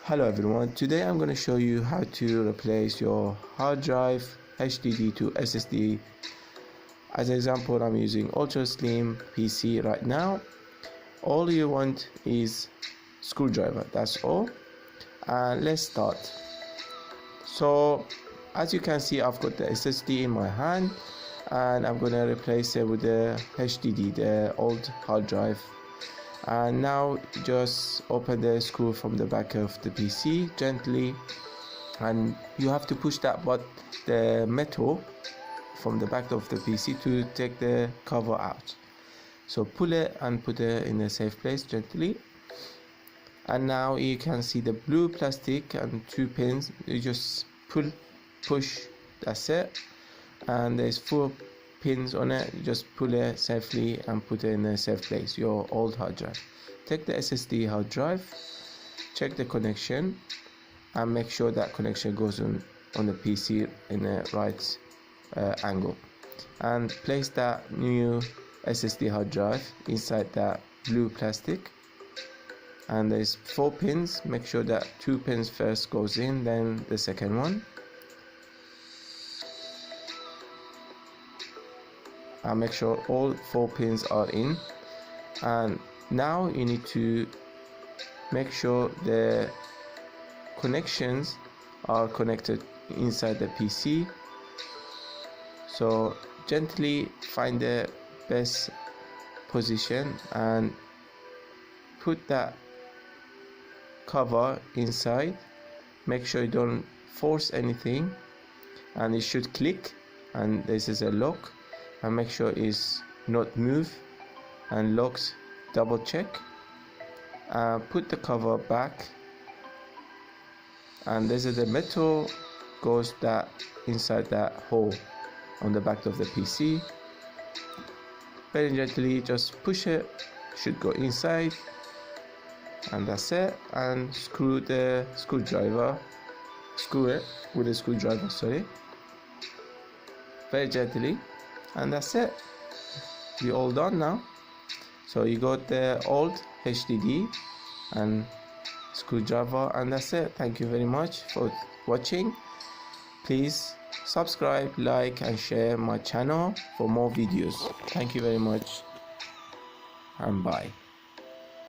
Hello everyone, today I'm going to show you how to replace your hard drive HDD to SSD. As an example, I'm using ultra slim PC right now. All you want is screwdriver, that's all. And let's start. So as you can see, I've got the SSD in my hand and I'm going to replace it with the HDD, the old hard drive. And now just open the screw from the back of the PC gently, and you have to push that the metal from the back of the PC to take the cover out. So pull it and put it in a safe place gently. And now you can see the blue plastic and 2 pins. You just push, that's it. And there's 4 pins on it. You just pull it safely and put it in a safe place, your old hard drive. Take the SSD hard drive, check the connection and make sure that connection goes on the PC in the right angle, and place that new SSD hard drive inside that blue plastic. And there's 4 pins. Make sure that 2 pins first goes in, then the second one. And make sure all 4 pins are in. And now you need to make sure the connections are connected inside the PC. So gently find the best position and put that cover inside. Make sure you don't force anything, and it should click. And this is a lock, and make sure it's not move and locked. Double check. Put the cover back, and this is the metal goes that inside that hole on the back of the PC. Very gently just push it, should go inside, and that's it. And screw it with a screwdriver, sorry, very gently, and that's it. We're all done now. So you got the old HDD and screwdriver, and that's it. Thank you very much for watching. Please subscribe, like and share my channel for more videos. Thank you very much, and bye.